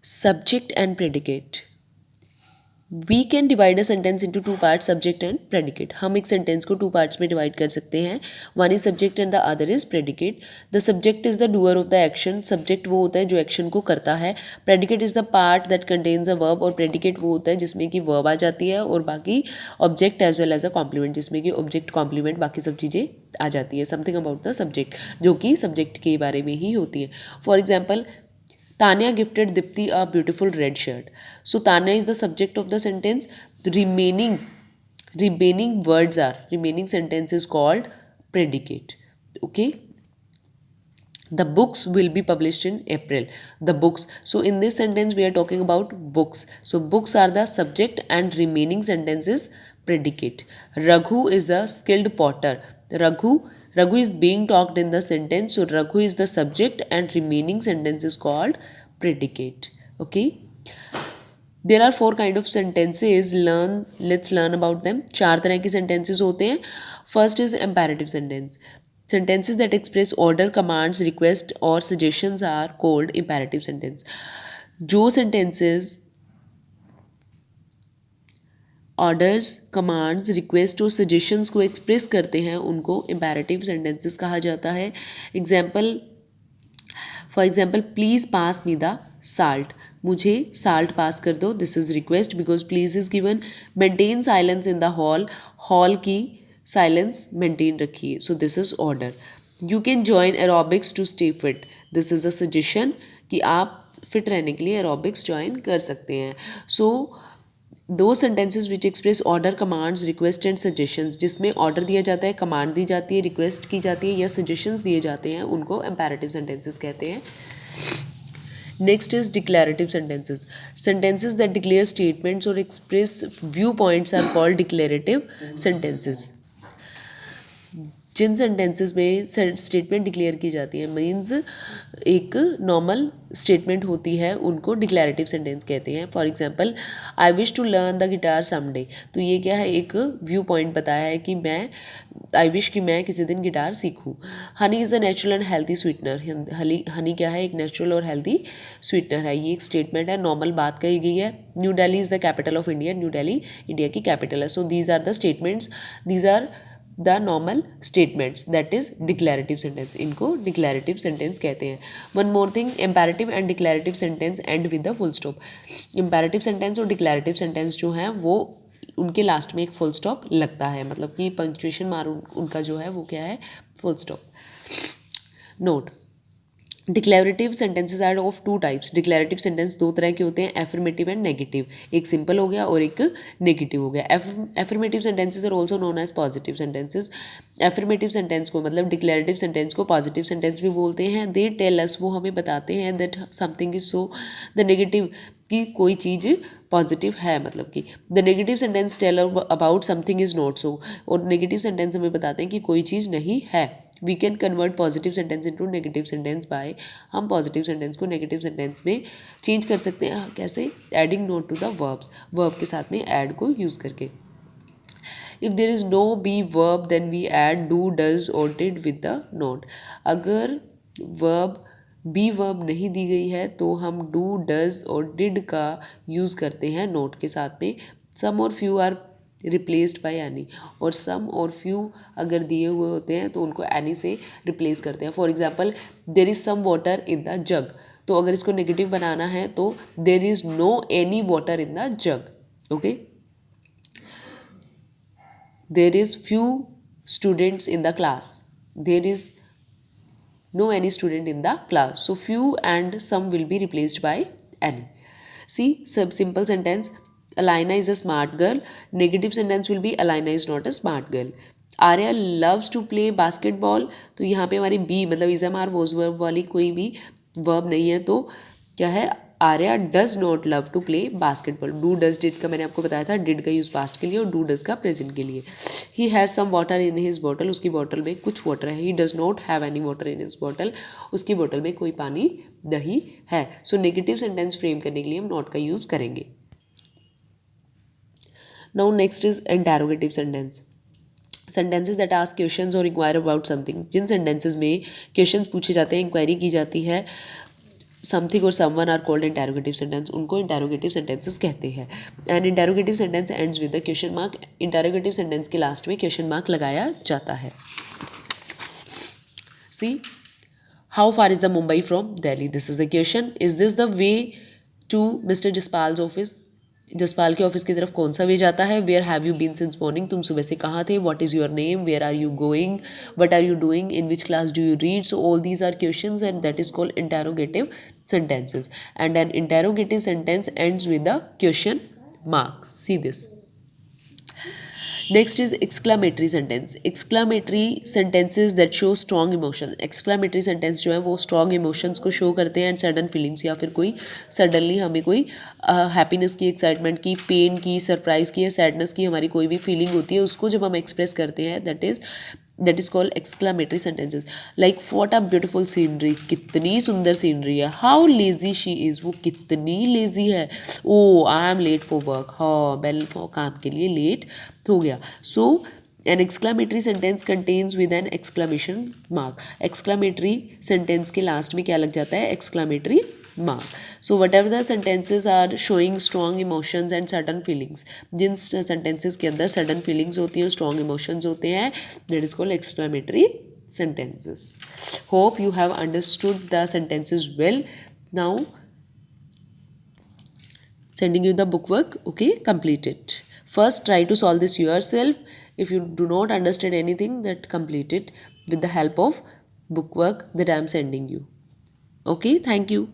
Subject and predicate. We can divide a sentence into two part, subject and predicate. हम एक sentence को two parts में divide कर सकते हैं. One is subject and the other is predicate. The subject is the doer of the action. Subject वो होता है जो एक्शन को करता है. Predicate is the part that contains a verb. और प्रेडिकेट वो होता है जिसमें कि वर्ब आ जाती है और बाकी object as well as a complement, जिसमें कि ऑब्जेक्ट कॉम्प्लीमेंट बाकी सब चीज़ें आ जाती है. समथिंग अबाउट द सब्जेक्ट, जो कि सब्जेक्ट के बारे में ही होती है. For example, Tanya gifted Dipti a beautiful red shirt. So Tanya is the subject of the sentence. The remaining sentence is called predicate. Okay. The books will be published in April. The books. So in this sentence we are talking about books. So books are the subject and remaining sentence is predicate. Raghu is a skilled potter. Raghu is being talked in the sentence. So Raghu is the subject and remaining sentence is called predicate. Okay. There are four kind of sentences. Let's learn about them. चार तरह की sentences होते हैं. First is imperative sentence. Sentences that express order, commands, request और suggestions are called imperative sentence. जो sentences orders, commands, request और suggestions को express करते हैं उनको इम्पेरेटिव सेंटेंसेस कहा जाता है. For example, please pass me the salt. मुझे साल्ट पास कर दो. This is request because please is given. Maintain silence in the hall. Hall की साइलेंस मेंटेन रखिए. So this is order. You can join aerobics to stay fit. This is a suggestion कि आप fit रहने के लिए aerobics join कर सकते हैं. सो दो sentences which express order, commands, request and suggestions, जिसमें ऑर्डर दिया जाता है, कमांड दी जाती है, रिक्वेस्ट की जाती है या सजेशंस दिए जाते हैं, उनको इम्पेरेटिव सेंटेंसेस कहते हैं. Next is declarative sentences. Sentences that declare statements or express viewpoints are called declarative sentences. जिन सेंटेंसेस में स्टेटमेंट डिक्लेयर की जाती है, मीन्स एक नॉर्मल स्टेटमेंट होती है, उनको डिक्लेरेटिव सेंटेंस कहते हैं. For example, I wish to learn the guitar someday. तो ये क्या है, एक व्यू पॉइंट बताया है कि आई विश कि मैं किसी दिन गिटार सीखूं. Honey is a natural and healthy sweetener. Honey क्या है, एक नेचुरल और हेल्थी स्वीटनर है. ये एक स्टेटमेंट है, नॉर्मल बात कही गई है. New Delhi is the capital of India. New Delhi India की कैपिटल है. So these are the statements, these are the normal statements, that is declarative sentence. इनको डिक्लेरेटिव सेंटेंस कहते हैं. One more thing, imperative and declarative sentence end with the full stop. Imperative sentence और declarative sentence जो हैं वो उनके last में एक फुल स्टॉप लगता है, मतलब कि पंक्चुएशन मार्क उनका जो है वो क्या है, full stop. Note, declarative sentences are of two types. Declarative sentence दो तरह के होते हैं, एफर्मेटिव एंड नेगेटिव. एक सिंपल हो गया और एक नेगेटिव हो गया. Affirmative sentences are also known as positive sentences. Affirmative sentence को, मतलब डिक्लेरेटिव सेंटेंस को पॉजिटिव सेंटेंस भी बोलते हैं. दे टेल अस, वो हमें बताते हैं that something is so. The negative, कि कोई चीज़ पॉजिटिव है, मतलब कि the negative sentence tell about something is not so. और नेगेटिव सेंटेंस हमें बताते हैं कि कोई चीज़ नहीं है. We can convert positive sentence into negative sentence by, हम पॉजिटिव सेंटेंस को नेगेटिव सेंटेंस में चेंज कर सकते हैं. कैसे? Adding not to the verbs, verb के साथ में ऐड को यूज़ करके. If there is no be verb then we add do, does और डिड विद द नोट. अगर वर्ब बी वर्ब नहीं दी गई है तो हम डू, डज और डिड का यूज़ करते हैं नोट के साथ में. सम और few are replaced by any, और सम और फ्यू अगर दिए हुए होते हैं तो उनको एनी से रिप्लेस करते हैं. For example, there is some water in the jug. तो अगर इसको नेगेटिव बनाना है तो there is no any water in the jug. Okay. There is few students in the class. There is no any student in the class. So few and some will be replaced by any. See, simple sentence, Alina is a smart girl. Negative sentence will be Alina is not a smart girl. Arya loves to play basketball. तो यहाँ पे हमारी be, मतलब is am are was verb वाली कोई भी verb नहीं है, तो क्या है, Arya does not love to play basketball. Do, does, did का मैंने आपको बताया था, डिड का यूज़ पास्ट के लिए और डू, डज का प्रेजेंट के लिए. He has some water in his bottle. उसकी बॉटल में कुछ वाटर है. He does not have any water in his bottle. उसकी बॉटल में कोई पानी नहीं है. सो नेगेटिव सेंटेंस फ्रेम करने के लिए हम नॉट का यूज़ करेंगे. Now next is interrogative sentence. Sentences that ask questions or inquire about something. जिन सेंटेंसेज में क्वेश्चंस पूछे जाते हैं, इंक्वायरी की जाती है something or someone are called interrogative sentence, उनको इंटेरोगेटिव सेंटेंसेस कहते हैं. And interrogative sentence ends with the question mark. Interrogative sentence के लास्ट में क्वेश्चन मार्क लगाया जाता है. सी, how far is the Mumbai from Delhi? This is the question. Is this the way to Mr. Jaspal's office? Jaspal के office की तरफ कौन सा वे जाता है. Where have you been since morning, तुम सुबह से कहाँ थे. What is your name, where are you going, what are you doing, in which class do you read. So all these are questions and that is called interrogative sentences. And an interrogative sentence ends with a question mark. See this. Next is exclamatory sentence. Exclamatory sentences that show strong emotion. Exclamatory sentence जो है वो strong emotions को show करते हैं and sudden feelings, या फिर कोई suddenly हमें कोई happiness की, excitement की, pain की, surprise की या sadness की हमारी कोई भी feeling होती है, उसको जब हम express करते हैं that is called exclamatory sentences. Like what a beautiful scenery, कितनी सुंदर सीनरी है. How lazy she is, वो कितनी lazy है. Oh, I am late for work. हाँ, बेल काम के लिए late हो गया. So an exclamatory sentence contains with an exclamation mark. Exclamatory sentence के last में क्या लग जाता है? Exclamatory mark. So whatever the sentences are showing strong emotions and sudden feelings, Jin sentences के अंदर sudden feelings होती हैं, strong emotions होते हैं, that is called exclamatory sentences. Hope you have understood the sentences well. Now sending you the bookwork. Okay, complete it. First try to solve this yourself. If you do not understand anything, that complete it with the help of bookwork that I am sending you. Okay, thank you.